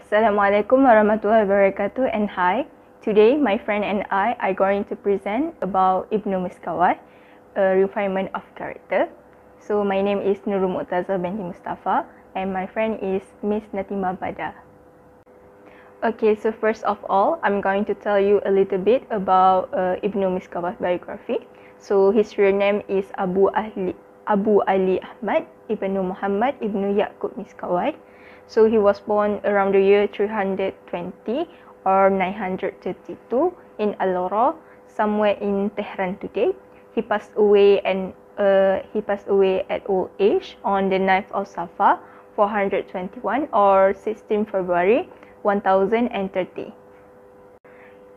Assalamualaikum warahmatullahi wabarakatuh and hi. Today my friend and I are going to present about Ibnu Miskawayh, a refinement of character. So my name is Nurul binti Mustaffa and my friend is Miss Natimma Bada. Okay, so first of all, I'm going to tell you a little bit about Ibnu Miskawayh biography. So his real name is Abu Ali Ahmad Ibnu Muhammad Ibnu Yaqub Miskawayh. So he was born around the year 320 or 932 in Al-Lora, somewhere in Tehran today. He passed away at old age on the 9th of Safar 421 or 16 February 1030.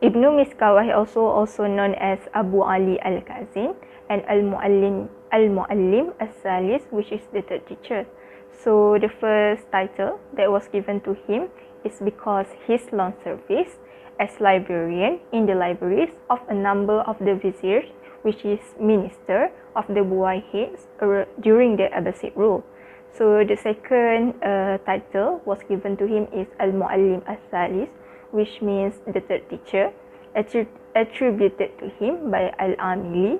Ibnu Miskawayh also known as Abu Ali Al-Kazin and Al-Muallim As-Salis, which is the third teacher. So the first title that was given to him is because his long service as librarian in the libraries of a number of the viziers, which is minister of the Buwayhids during the Abbasid rule. So the second title was given to him is Al-Muallim As-Salis, which means the third teacher, attributed to him by Al-Amili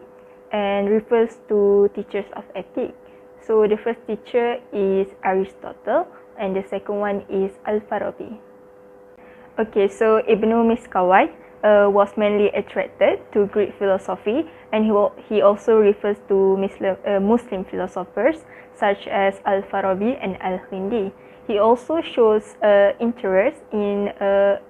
and refers to teachers of ethics. So the first teacher is Aristotle and the second one is Al-Farabi. Okay, so Ibnu Miskawayh was mainly attracted to Greek philosophy, and he also refers to Muslim philosophers such as Al-Farabi and Al-Hindi. He also shows interest in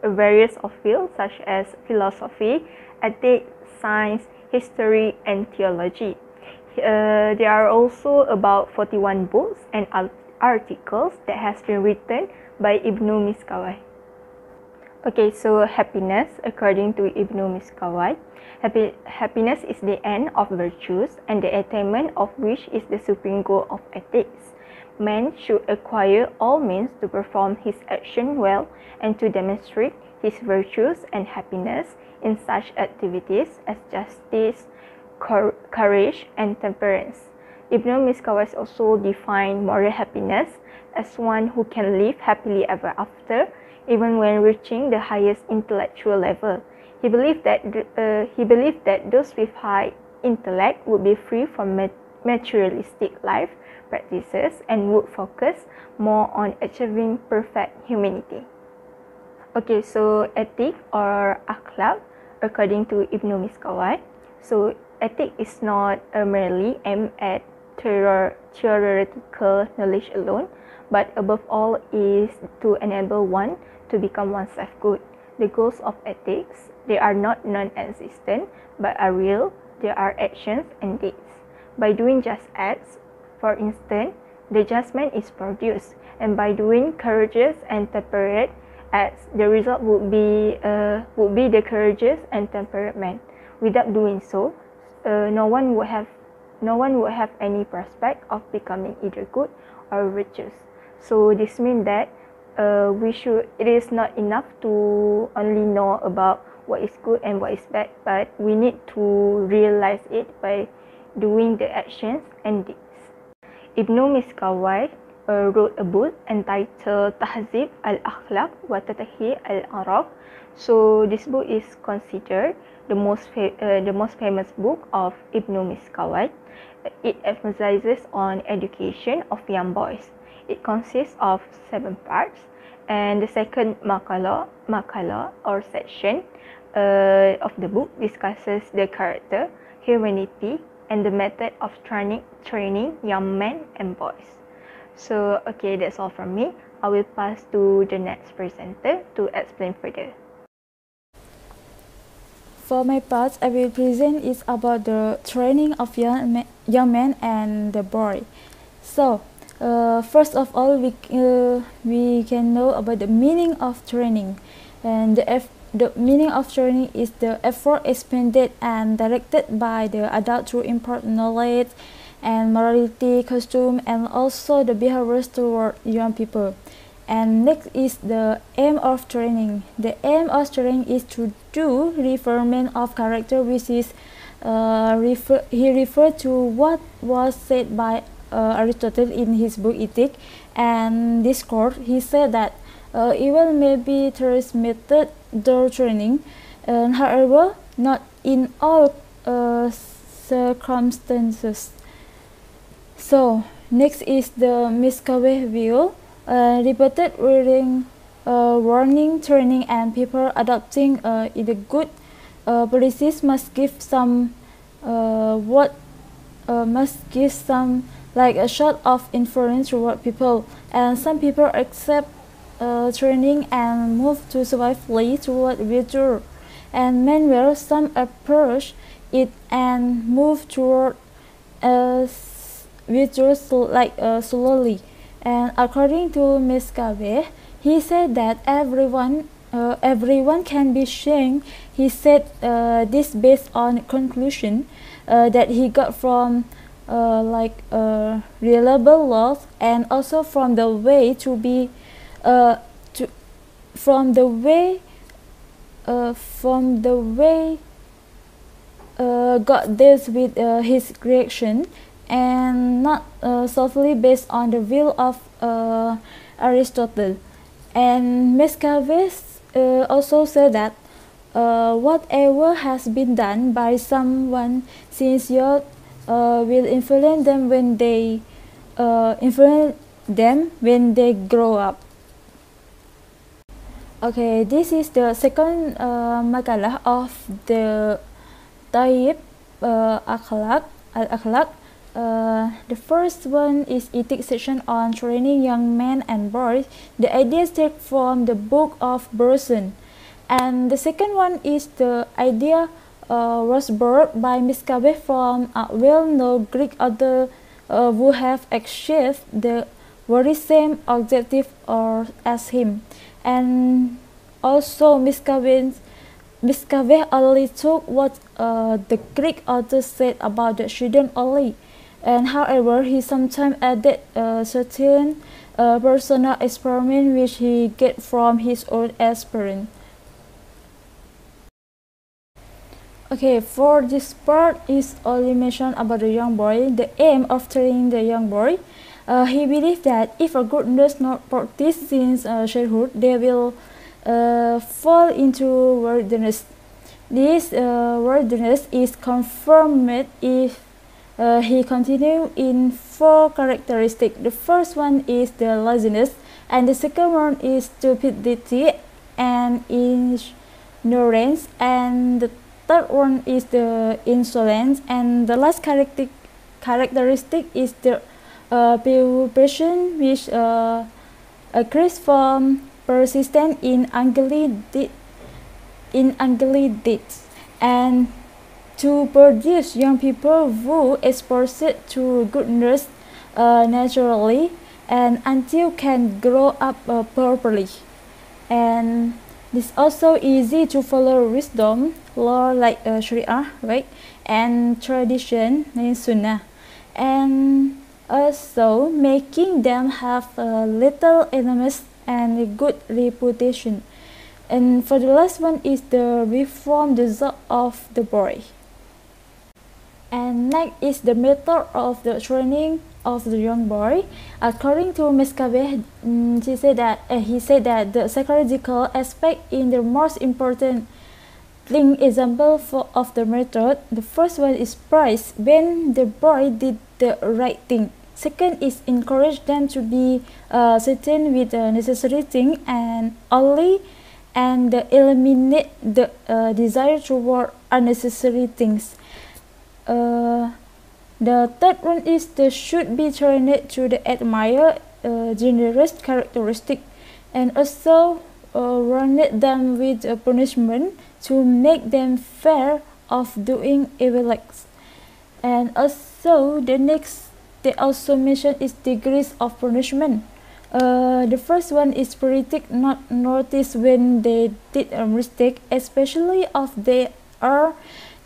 various of fields such as philosophy, ethics, science, history, and theology. There are also about 41 books and articles that has been written by Ibnu Miskawayh. Okay, so happiness, according to Ibnu Miskawayh, happiness is the end of virtues and the attainment of which is the supreme goal of ethics. Man should acquire all means to perform his action well and to demonstrate his virtues and happiness in such activities as justice, courage, and temperance. Ibnu Miskawayh also defined moral happiness as one who can live happily ever after, even when reaching the highest intellectual level. He believed that those with high intellect would be free from materialistic life practices and would focus more on achieving perfect humanity. Okay, so ethic or akhlaq, according to Ibnu Miskawayh. So ethics is not merely aimed at theoretical knowledge alone, but above all is to enable one to become oneself good. The goals of ethics, they are not non-existent, but are real. They are actions and deeds. By doing just acts, for instance, the judgment is produced, and by doing courageous and temperate acts, the result would be the courageous and temperate man. Without doing so, no one would have any prospect of becoming either good or virtuous. So this means that it is not enough to only know about what is good and what is bad, but we need to realize it by doing the actions and deeds. Ibnu Miskawayh wrote a book entitled Tahzib al-Akhlaq wa Tatahir al-Araf. So this book is considered the most famous book of Ibnu Miskawayh. It emphasizes on education of young boys. It consists of 7 parts, and the second makala or section of the book discusses the character, humanity, and the method of training young men and boys. So okay, that's all from me. I will pass to the next presenter to explain further. For my part, I will present is about the training of young men and the boy. So, first of all, we can know about the meaning of training, and the meaning of training is the effort expended and directed by the adult to impart knowledge and morality, custom, and also the behaviors toward young people. And next is the aim of training. The aim of training is to do refinement of character, which is he referred to what was said by Aristotle in his book Ethics and Discourse. He said that even may be transmitted through training, and however, not in all circumstances. So, next is the Miskawayh view, repeated reading, warning, training, and people adopting it a good policies must give some must give some like a shot of influence toward people, and some people accept training and move to swiftly toward virtue, and meanwhile some approach it and move toward virtue slowly. And according to Miskawayh, he said that everyone can be sharing. He said this based on conclusion that he got from reliable laws, and also from the way to be from the way God deals with his creation, and not solely based on the will of Aristotle. And Miskawayh also said that whatever has been done by someone since youth will influence them when they grow up. Okay, this is the second makalah of the type al-akhlaq. The first one is ethics section on training young men and boys. The ideas take from the book of Berson. And the second one is the idea was brought by Miskawayh from a well-known Greek author who have achieved the very same objective as him. And also Miskawayh only took what the Greek author said about the children only, and however he sometimes added certain personal experiment which he get from his own experience. Okay, for this part is only mentioned about the young boy. The aim of training the young boy, he believed that if a group does not practice since childhood, they will fall into worldliness. This worldliness is confirmed if he continues in four characteristics. The first one is the laziness, and the second one is stupidity and ignorance, and the third one is the insolence, and the last characteristic is the perversion, which occurs from persistent in ungodly deeds, and to produce young people who exposed to goodness naturally and until can grow up properly. And it's also easy to follow wisdom, law like Sharia, right, and tradition like Sunnah, and also making them have little enemies and a good reputation. And for the last one is the reform the job of the boy. And next is the method of the training of the young boy. According to Miskawayh, he said that the psychological aspect is the most important thing. Example of the method. The first one is praise when the boy did the right thing. Second is encourage them to be certain with the necessary thing and only, and eliminate the desire toward unnecessary things. The third one is they should be trained to the admire generous characteristic, and also run them with a punishment to make them fear of doing evil acts. And also the next they also mention is degrees of punishment. The first one is critic not notice when they did a mistake, especially if they are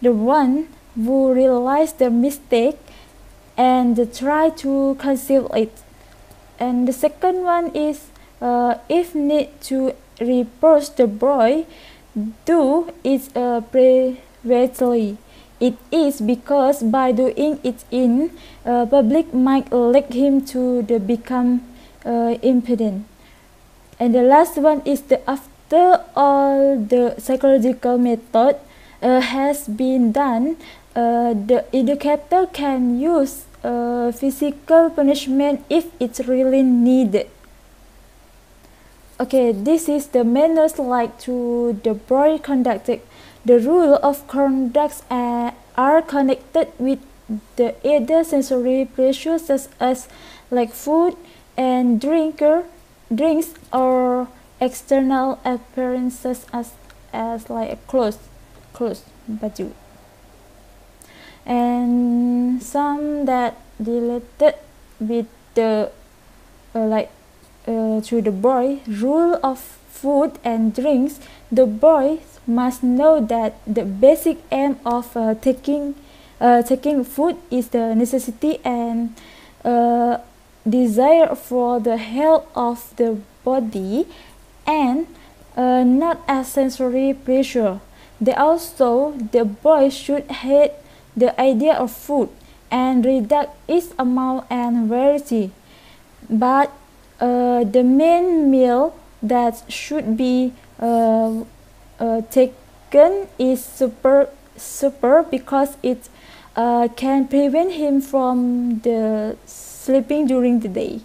the one who realize the mistake and try to conceal it. And the second one is if need to reproach the boy, do it privately. It is because by doing it in public might lead him to become impudent. And the last one is the after all the psychological method has been done, the educator can use physical punishment if it's really needed. Okay, this is the manners like to the boy conducted. The rule of conduct are connected with the other sensory pleasures such as like food and drinks or external appearances as like clothes, baju, and some that related with the to the boy rule of food and drinks. The boy must know that the basic aim of taking food is the necessity and desire for the health of the body and not as sensory pleasure. The boy should hate the idea of food and reduce its amount and variety. But the main meal that should be taken is supper because it can prevent him from the sleeping during the day.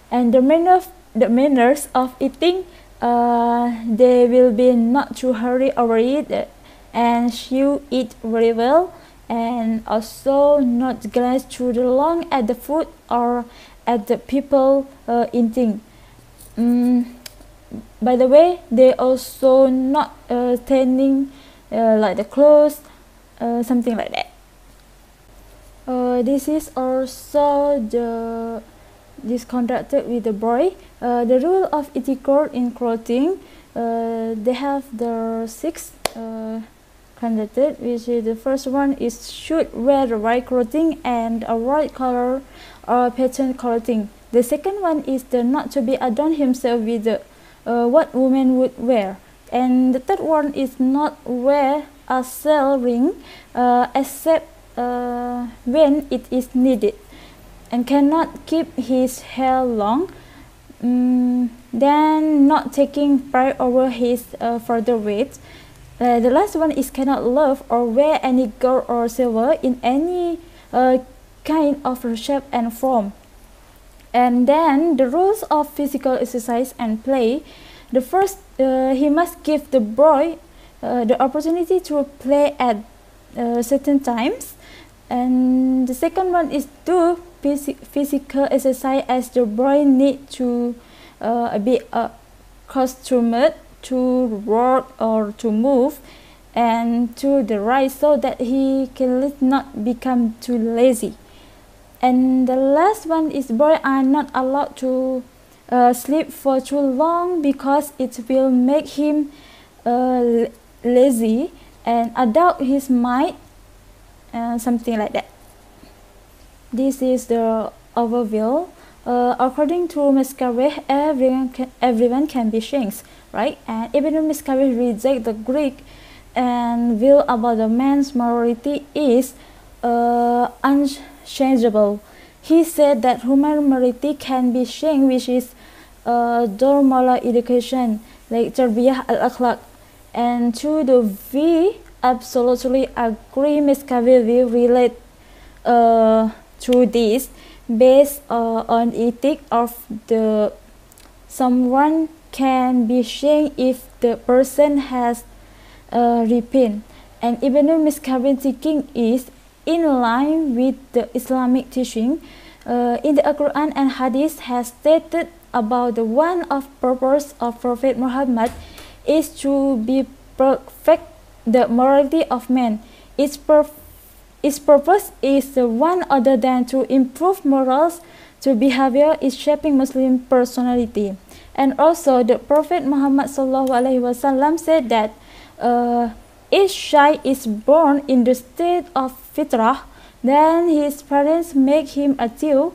And the manners of eating, they will be not to hurry over it and she'll eat very well, and also not glance too long at the food or at the people eating. By the way, they also not staining like the clothes, something like that. This is also this conducted with the boy. The rule of etiquette in clothing, they have the 6 conducted, which is the first one is should wear the right clothing and a right color or pattern clothing. The second one is the not to be adorn himself with what women would wear. And the third one is not wear a shell ring except when it is needed, and cannot keep his hair long. Then not taking pride over his further weight. The last one is cannot love or wear any gold or silver in any kind of shape and form. And then the rules of physical exercise and play. The first, he must give the boy the opportunity to play at certain times. And the second one is do physical exercise as the boy need to be accustomed to work or to move and to the right, so that he can not become too lazy. And the last one is boys are not allowed to sleep for too long because it will make him lazy and adult his mind, something like that. This is the overview. According to Miskawayh, everyone can be changed, right? And even though Miskawayh reject the Greek and view about the man's morality is unchangeable. He said that human morality can be changed, which is door moral education, like tarbiyah al-akhlaq. And to the we absolutely agree Miskawayh view relate to this based on ethic of the someone can be changed if the person has repent. And even though Miskawayh thinking is in line with the Islamic teaching, in the Quran and Hadith has stated about the one of purpose of Prophet Muhammad is to be perfect the morality of man. Its purpose is the one other than to improve morals to behavior is shaping Muslim personality. And also the Prophet Muhammad SAW said that each child is born in the state of fitrah, then his parents make him a Jew,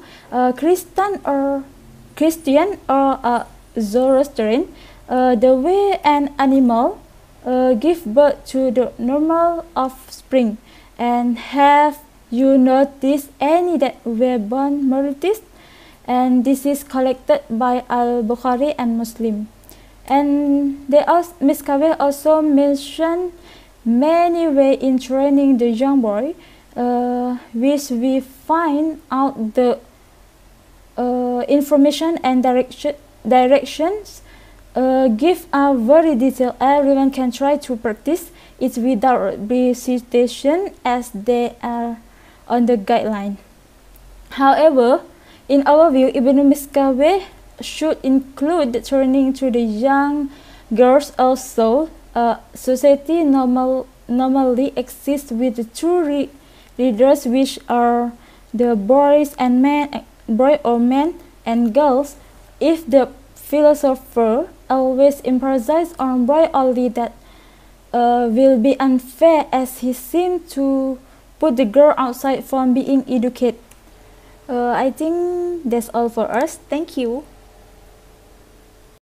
Christian or a Zoroastrian, the way an animal give birth to the normal offspring. And have you noticed any that were born moralists? And this is collected by Al-Bukhari and Muslim. And Miskawayh also mentioned many ways in training the young boy, which we find out the information and directions give are very detailed. Everyone can try to practice it without hesitation as they are on the guideline. However, in our view, Ibnu Miskawayh should include the training to the young girls also. Society normally exists with the two readers, which are the boys or men and girls. If the philosopher always emphasizes on boy only, that will be unfair, as he seemed to put the girl outside from being educated. I think that's all for us. Thank you.